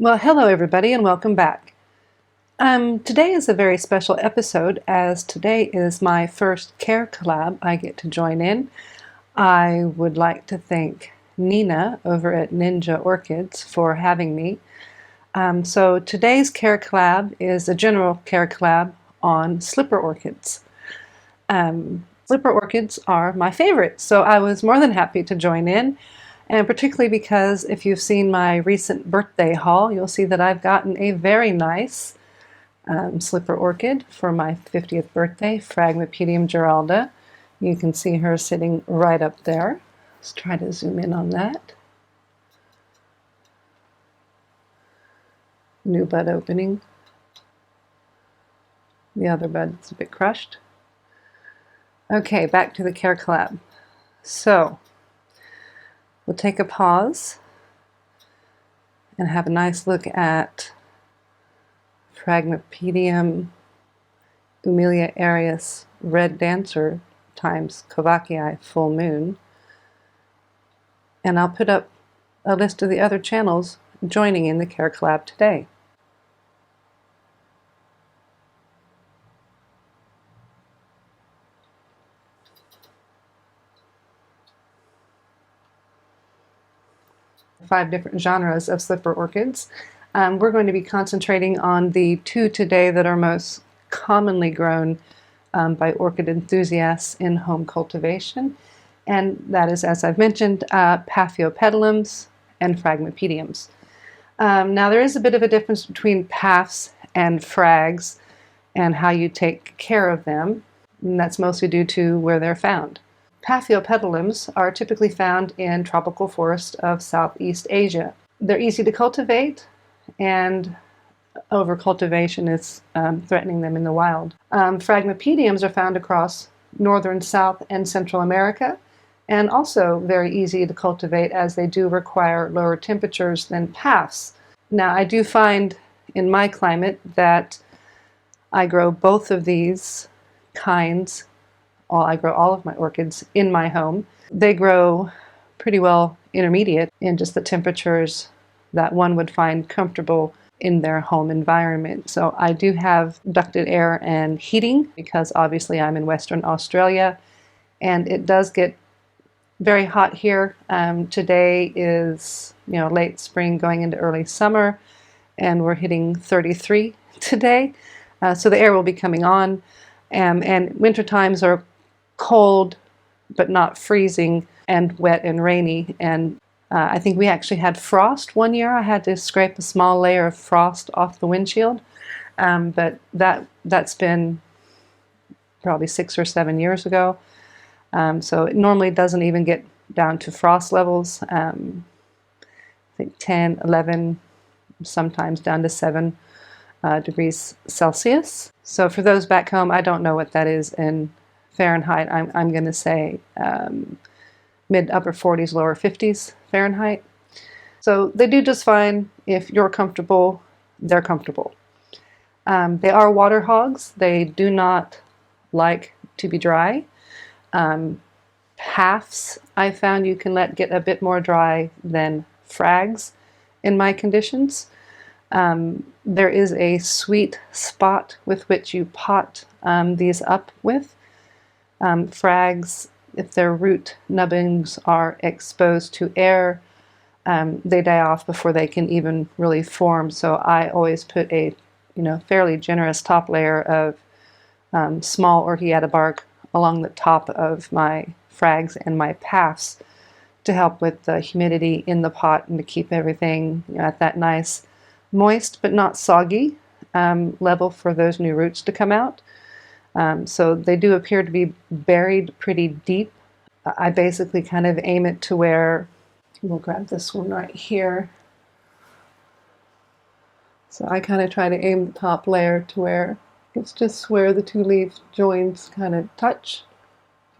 Well, hello everybody and welcome back. Today is a very special episode as today is my first Care Collab I get to join in. I would like to thank Nina over at Ninja Orchids for having me. So today's Care Collab is a general Care Collab on Slipper Orchids. Slipper Orchids are my favorite, so I was more than happy to join in. And particularly because if you've seen my recent birthday haul, you'll see that I've gotten a very nice slipper orchid for my 50th birthday, Fragmipedium Geralda. You can see her sitting right up there. Let's try to zoom in on that. New bud opening. The other bud's a bit crushed. Okay, back to the Care Collab. So, we'll take a pause and have a nice look at Fragmapedium Umilia Arius Red Dancer times Kovacii Full Moon. And I'll put up a list of the other channels joining in the Care Collab today. Five different genres of slipper orchids. We're going to be concentrating on the two today that are most commonly grown by orchid enthusiasts in home cultivation, and that is, as I've mentioned, Paphiopedilums and Fragmipediums. Now there is a bit of a difference between Paphs and Frags and how you take care of them, and that's mostly due to where they're found. Paphiopedilums are typically found in tropical forests of Southeast Asia. They're easy to cultivate, and overcultivation is threatening them in the wild. Fragmipediums are found across northern, South, and Central America, and also very easy to cultivate as they do require lower temperatures than Paphs. Now, I do find in my climate that I grow both of these kinds. I grow all of my orchids in my home. They grow pretty well intermediate in just the temperatures that one would find comfortable in their home environment. So I do have ducted air and heating because obviously I'm in Western Australia and it does get very hot here. Today is late spring going into early summer and we're hitting 33 today. So the air will be coming on and winter times are cold but not freezing and wet and rainy, and I think we actually had frost one year. I had to scrape a small layer of frost off the windshield, but that's been probably 6 or 7 years ago, so it normally doesn't even get down to frost levels. I think 10, 11, sometimes down to 7 degrees Celsius. So for those back home, I don't know what that is in Fahrenheit. I'm going to say mid-upper 40s, lower 50s Fahrenheit. So they do just fine. If you're comfortable, they're comfortable. They are water hogs. They do not like to be dry. Paphs, I found you can let get a bit more dry than Frags in my conditions. There is a sweet spot with which you pot these up with. Frags, if their root nubbings are exposed to air, they die off before they can even really form. So I always put a fairly generous top layer of small Orchiata bark along the top of my Frags and my Paphs to help with the humidity in the pot and to keep everything at that nice moist but not soggy level for those new roots to come out. So they do appear to be buried pretty deep. I basically kind of aim it to where, we'll grab this one right here. So I kind of try to aim the top layer to where it's just where the two leaf joints kind of touch.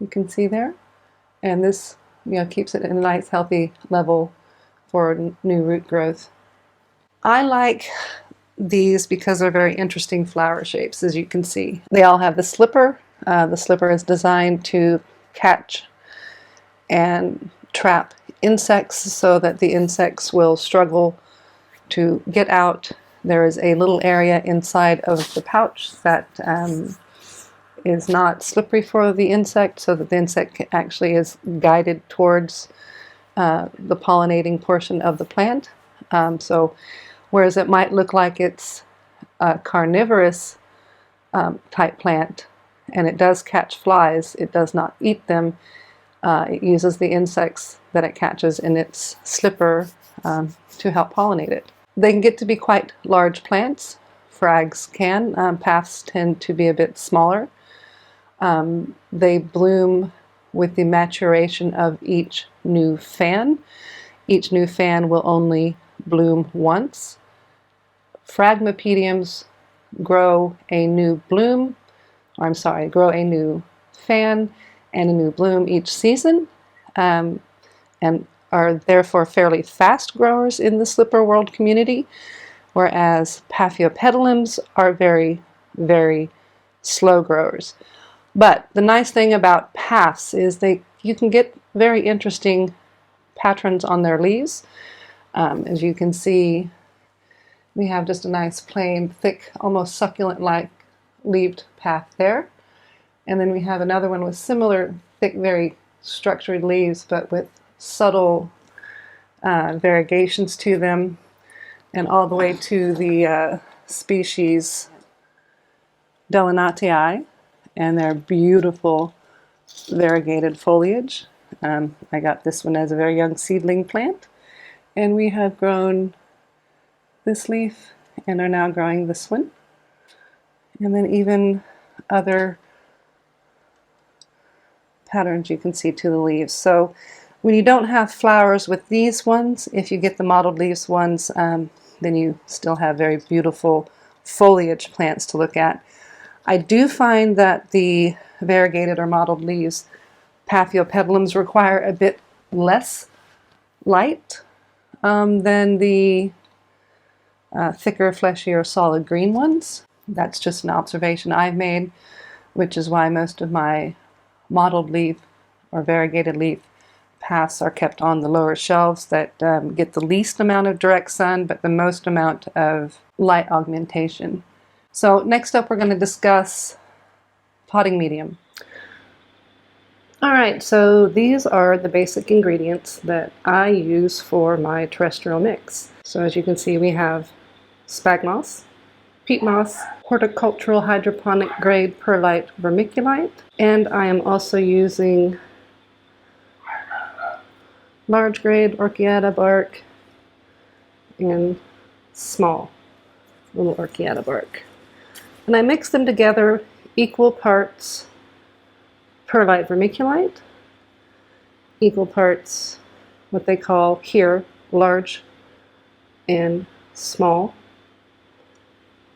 You can see there. And this keeps it in a nice healthy level for new root growth. I like these because they're very interesting flower shapes, as you can see. They all have the slipper. The slipper is designed to catch and trap insects so that the insects will struggle to get out, there is a little area inside of the pouch that is not slippery for the insect, so that the insect actually is guided towards the pollinating portion of the plant. So whereas it might look like it's a carnivorous type plant, and it does catch flies, it does not eat them. It uses the insects that it catches in its slipper to help pollinate it. They can get to be quite large plants. Frags can. Paphs tend to be a bit smaller. They bloom with the maturation of each new fan. Each new fan will only bloom once. Fragmipediums grow a new bloom, or I'm sorry, grow a new fan and a new bloom each season, and are therefore fairly fast growers in the slipper world community, whereas Paphiopedilums are very, very slow growers. But the nice thing about paphs is you can get very interesting patterns on their leaves. As you can see, we have just a nice plain, thick, almost succulent-like leaved paph there. And then we have another one with similar thick, very structured leaves, but with subtle variegations to them, and all the way to the species Delenatii, and their beautiful variegated foliage. I got this one as a very young seedling plant, and we have grown this leaf and are now growing this one, and then even other patterns you can see to the leaves. So when you don't have flowers with these ones, if you get the mottled leaves ones, then you still have very beautiful foliage plants to look at. I do find that the variegated or mottled leaves, Paphiopedilums, require a bit less light than the thicker, fleshier, solid green ones. That's just an observation I've made, which is why most of my mottled leaf or variegated leaf paths are kept on the lower shelves that get the least amount of direct sun but the most amount of light augmentation. So next up we're going to discuss potting medium. Alright, so these are the basic ingredients that I use for my terrestrial mix. So as you can see, we have spag moss, peat moss, horticultural hydroponic grade perlite vermiculite, and I am also using large grade Orchiata bark and small little Orchiata bark. And I mix them together equal parts perlite vermiculite, equal parts what they call here large and small.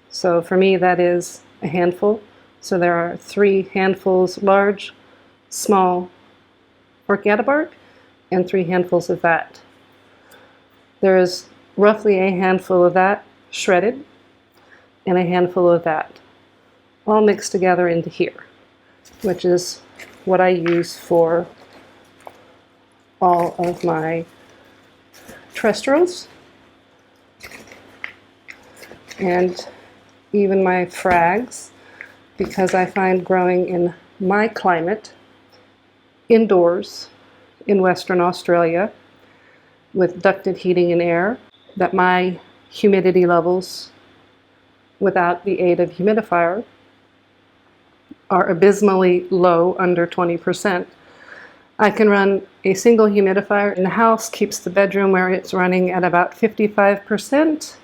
So for me that is a handful. So there are 3 handfuls large, small Orchiata bark and 3 handfuls of that. There is roughly a handful of that shredded and a handful of that, all mixed together into here, which is what I use for all of my terrestrials and even my frags, because I find growing in my climate indoors in Western Australia with ducted heating and air, that my humidity levels without the aid of humidifier are abysmally low, under 20%. I can run a single humidifier in the house, keeps the bedroom where it's running at about 55%,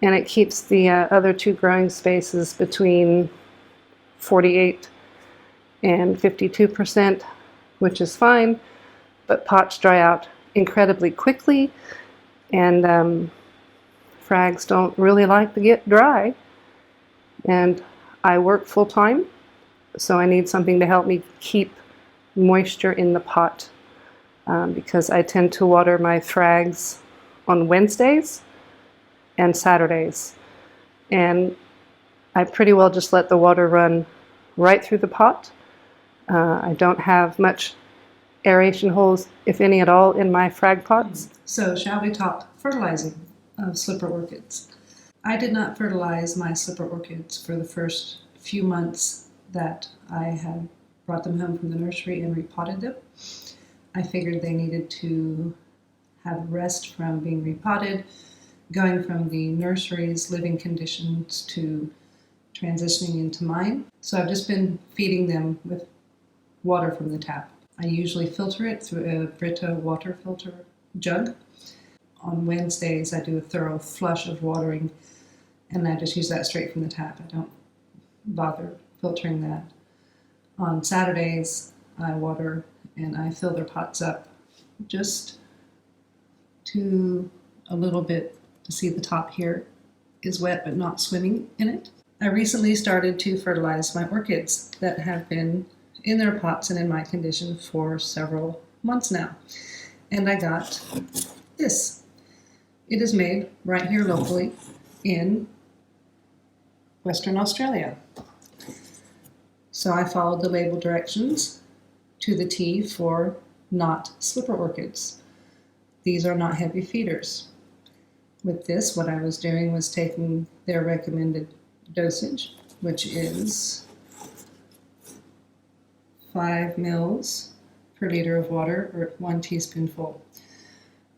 and it keeps the other 2 growing spaces between 48 and 52%, which is fine, but pots dry out incredibly quickly, and frags don't really like to get dry, and I work full-time, so I need something to help me keep moisture in the pot, because I tend to water my frags on Wednesdays and Saturdays, and I pretty well just let the water run right through the pot. I don't have much aeration holes, if any at all, in my frag pots. So shall we talk fertilizing? of slipper orchids. I did not fertilize my slipper orchids for the first few months that I had brought them home from the nursery and repotted them. I figured they needed to have rest from being repotted, going from the nursery's living conditions to transitioning into mine. So I've just been feeding them with water from the tap. I usually filter it through a Brita water filter jug. On Wednesdays, I do a thorough flush of watering, and I just use that straight from the tap. I don't bother filtering that. On Saturdays, I water and I fill their pots up just to a little bit to see the top here is wet but not swimming in it. I recently started to fertilize my orchids that have been in their pots and in my condition for several months now. And I got this. It is made right here locally in Western Australia. So I followed the label directions to the T for not slipper orchids. These are not heavy feeders. With this, what I was doing was taking their recommended dosage, which is 5 mils per liter of water, or 1 teaspoonful.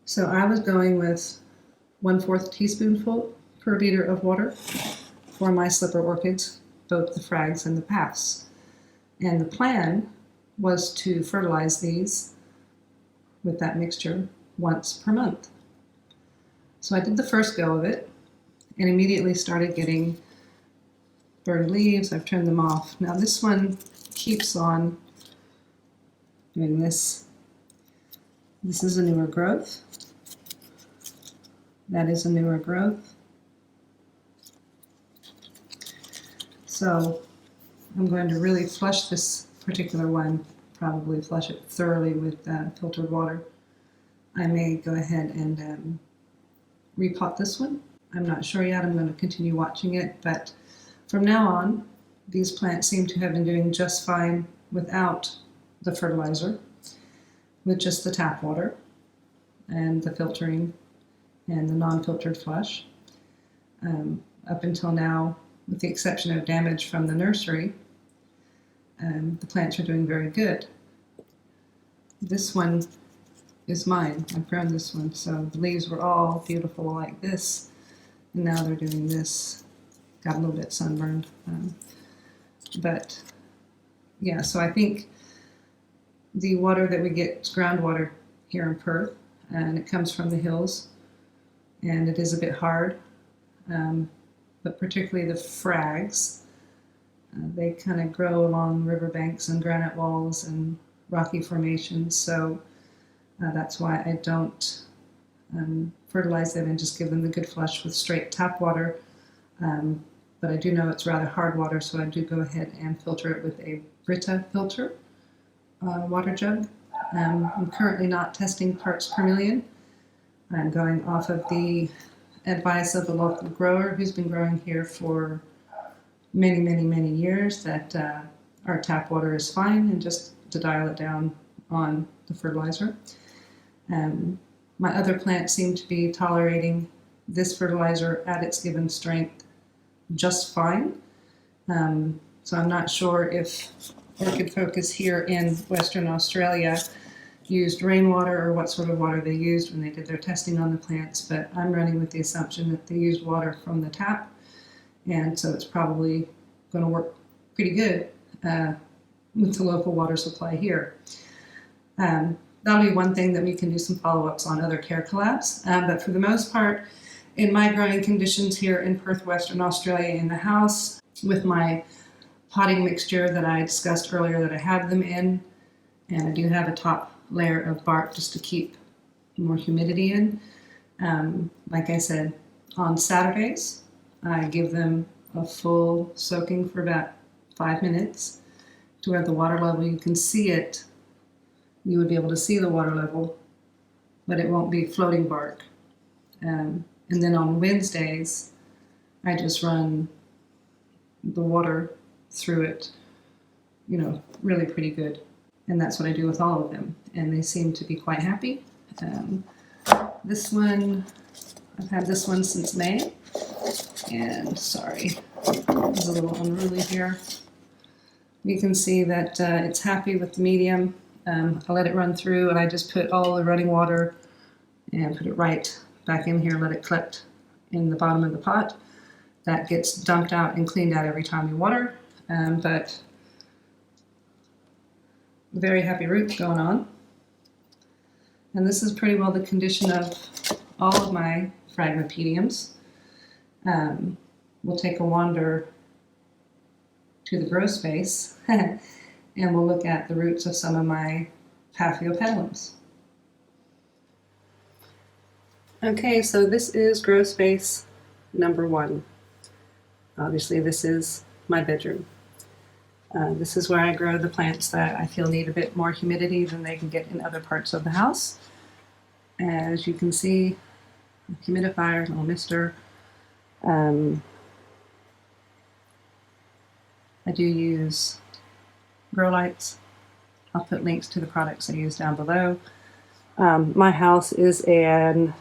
So I was going with 1/4 teaspoonful per liter of water for my slipper orchids, both the frags and the paphs. And the plan was to fertilize these with that mixture once per month. So I did the first go of it and immediately started getting burned leaves. I've turned them off. Now this one keeps on doing this. This is a newer growth. That is a newer growth. So I'm going to really flush this particular one, probably flush it thoroughly with filtered water. I may go ahead and repot this one. I'm not sure yet. I'm going to continue watching it, but from now on, these plants seem to have been doing just fine without the fertilizer, with just the tap water and the filtering and the non-filtered flush. Up until now, with the exception of damage from the nursery, the plants are doing very good. This one is mine. I've grown this one, so the leaves were all beautiful like this, and now they're doing this. Got a little bit sunburned. But yeah, so I think the water that we get is groundwater here in Perth, and it comes from the hills, and it is a bit hard, but particularly the frags, they kind of grow along riverbanks and granite walls and rocky formations, so that's why I don't fertilize them and just give them the good flush with straight tap water. But I do know it's rather hard water, so I do go ahead and filter it with a Brita filter water jug. I'm currently not testing parts per million. I'm going off of the advice of a local grower who's been growing here for many, many, many years, that our tap water is fine, and just to dial it down on the fertilizer. My other plants seem to be tolerating this fertilizer at its given strength just fine. So I'm not sure if Orchid Focus here in Western Australia used rainwater or what sort of water they used when they did their testing on the plants, but I'm running with the assumption that they used water from the tap, and so it's probably going to work pretty good with the local water supply here. That'll be one thing that we can do some follow-ups on other Care Collabs, but for the most part, in my growing conditions here in Perth, Western Australia, in the house, with my potting mixture that I discussed earlier that I have them in, and I do have a top layer of bark just to keep more humidity in. Like I said, on Saturdays, I give them a full soaking for about 5 minutes to where the water level, you can see it, you would be able to see the water level, but it won't be floating bark. And then on Wednesdays, I just run the water through it, you know, really pretty good. And that's what I do with all of them. And they seem to be quite happy. This one I've had this one since May, and sorry, it's a little unruly here. You can see that it's happy with the medium. I let it run through, and I just put all the running water and put it right back in here, let it collect in the bottom of the pot. That gets dumped out and cleaned out every time you water, but very happy roots going on. And this is pretty well the condition of all of my Fragmapediums. We'll take a wander to the grow space and we'll look at the roots of some of my Paphiopedilums. Okay, so this is grow space number 1. Obviously this is my bedroom. This is where I grow the plants that I feel need a bit more humidity than they can get in other parts of the house. As you can see, humidifier, little mister. I do use grow lights. I'll put links to the products I use down below. My house is an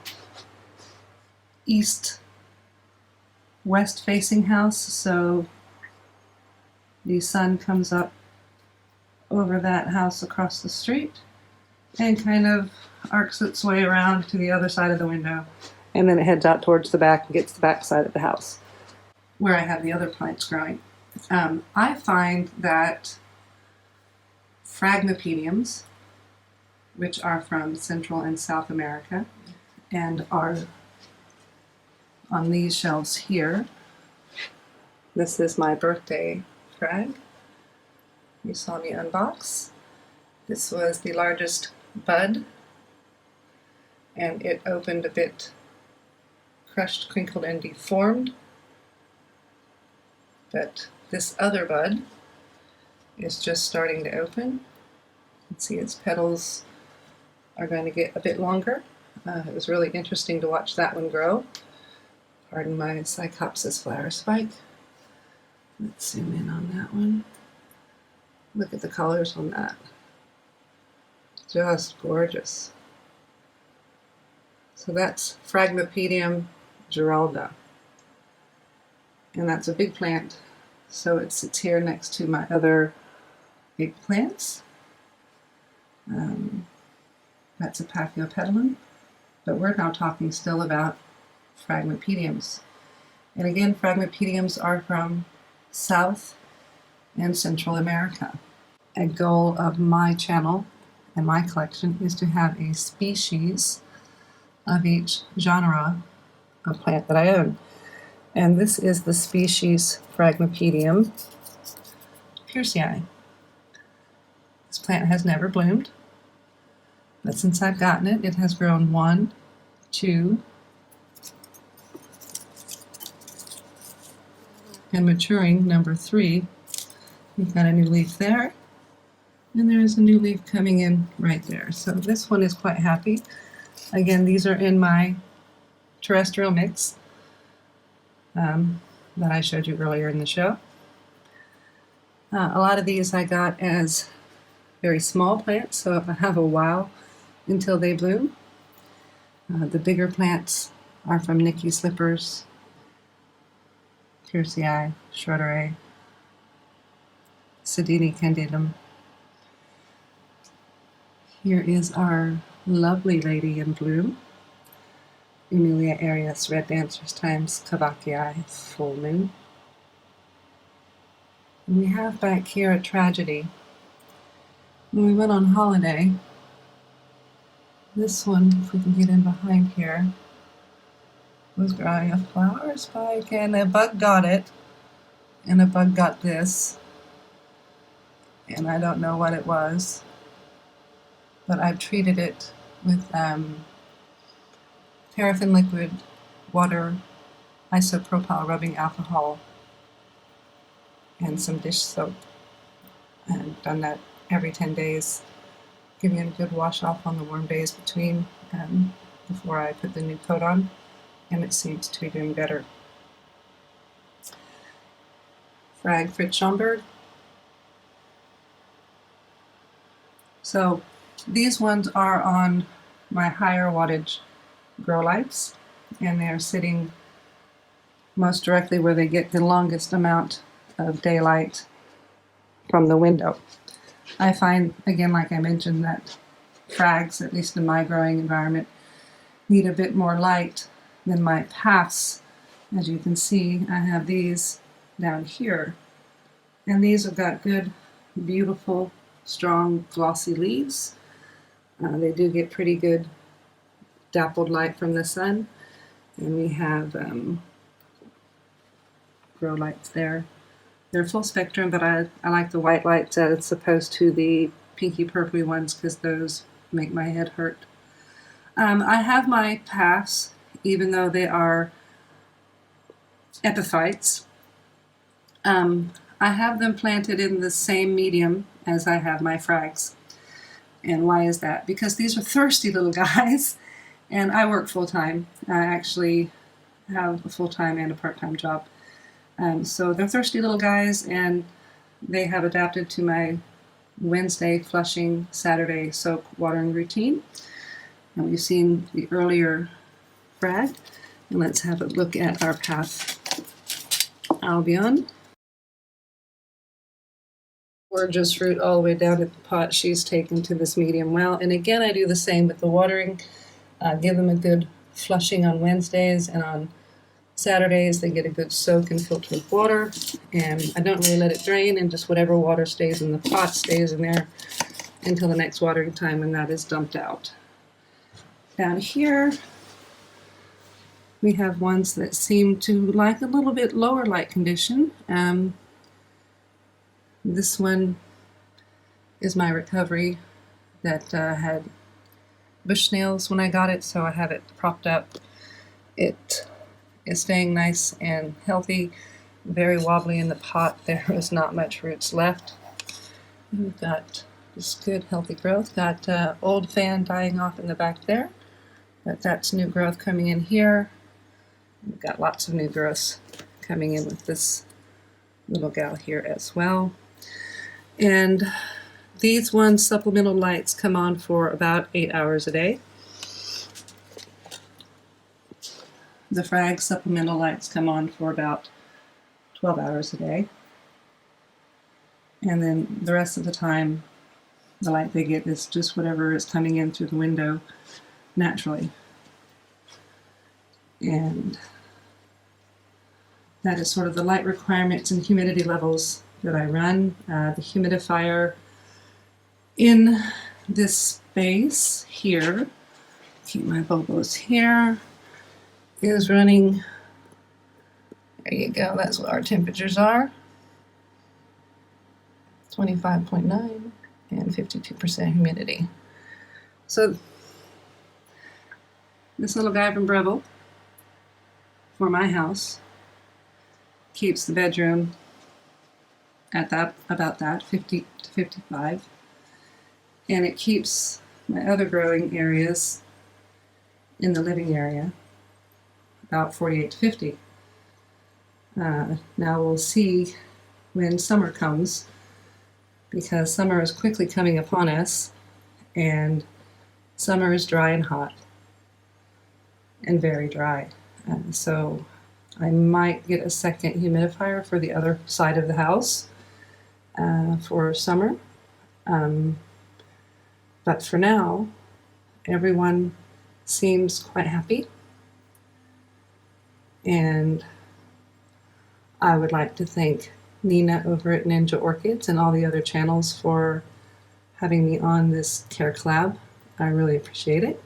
east-west facing house, so the sun comes up over that house across the street and kind of arcs its way around to the other side of the window, and then it heads out towards the back and gets the back side of the house where I have the other plants growing. I find that Fragmipediums, which are from Central and South America and are on these shelves here. This is my birthday frag. You saw me unbox. This was the largest bud, and it opened a bit crushed, crinkled, and deformed. But this other bud is just starting to open. You can see its petals are going to get a bit longer. It was really interesting to watch that one grow. Pardon my Cycopsis flower spike. Let's zoom in on that one. Look at the colors on that. Just gorgeous. So that's Fragmapedium Giralda. And that's a big plant, so it sits here next to my other big plants. That's a Paphiopedilum, but we're now talking still about Fragmapediums. And again, Fragmapediums are from South and Central America. A goal of my channel and my collection is to have a species of each genre of plant that I own. And this is the species Fragmapedium Piercier. This plant has never bloomed, but since I've gotten it, it has grown 1, 2, and maturing number 3. We've got a new leaf there, and there is a new leaf coming in right there. So this one is quite happy. Again, these are in my terrestrial mix that I showed you earlier in the show. A lot of these I got as very small plants, so I have a while until they bloom. The bigger plants are from Nicky Slippers, Piercier, Shortere, Sedini candidum. Here is our lovely lady in bloom, Emilia Arias, Red Dancers times Cavacii, full moon. And we have back here a tragedy. When we went on holiday, this one, if we can get in behind here, was growing a flower spike, and a bug got it, and a bug got this, and I don't know what it was, but I've treated it with paraffin liquid, water, isopropyl rubbing alcohol, and some dish soap. I've done that every 10 days, giving it a good wash off on the warm days between before I put the new coat on, and it seems to be doing better. Fragrant Schomburg. So these ones are on my higher wattage grow lights. and they are sitting most directly where they get the longest amount of daylight from the window. I find, again, like I mentioned, that frags, at least in my growing environment, need a bit more light than my paths. As you can see, I have these down here, and these have got good, beautiful, strong, glossy leaves. They do get pretty good dappled light from the sun, and we have grow lights there. They're full spectrum, but I like the white lights as opposed to the pinky purpley ones because those make my head hurt. I have my paths, even though they are epiphytes. I have them planted in the same medium as I have my frags. And why is that? Because these are thirsty little guys, and I work full-time. I actually have a full-time and a part-time job. So they're thirsty little guys, and they have adapted to my Wednesday flushing, Saturday soak watering routine. And we've seen the earlier frag, and let's have a look at our path Albion. Gorgeous fruit all the way down at the pot she's taken to this medium well. And again, I do the same with the watering. Give them a good flushing on Wednesdays, and on Saturdays they get a good soak in filtered water. And I don't really let it drain, and just whatever water stays in the pot stays in there until the next watering time, when that is dumped out. Down here, we have ones that seem to like a little bit lower light condition. This one is my recovery that had bush snails when I got it, so I have it propped up. It is staying nice and healthy, very wobbly in the pot. There is not much roots left. We've got just good healthy growth. Got old fan dying off in the back there, but that's new growth coming in here. We've got lots of new growths coming in with this little gal here as well. And these ones, supplemental lights, come on for about 8 hours a day. The frag supplemental lights come on for about 12 hours a day. And then the rest of the time, the light they get is just whatever is coming in through the window naturally. And that is sort of the light requirements and humidity levels that I run. The humidifier in this space here, keep my bulbos here, is running, there you go, that's what our temperatures are, 25.9 and 52% humidity. So this little guy from Breville, for my house, keeps the bedroom at that, about that, 50 to 55. And it keeps my other growing areas in the living area about 48 to 50. Now we'll see when summer comes, because summer is quickly coming upon us, and summer is dry and hot and very dry. So I might get a second humidifier for the other side of the house for summer. But for now, everyone seems quite happy. And I would like to thank Nina over at Ninja Orchids and all the other channels for having me on this Care Collab. I really appreciate it.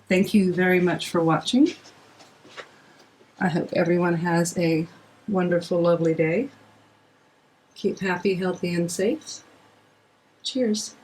Thank you very much for watching. I hope everyone has a wonderful, lovely day. Keep happy, healthy, and safe. Cheers.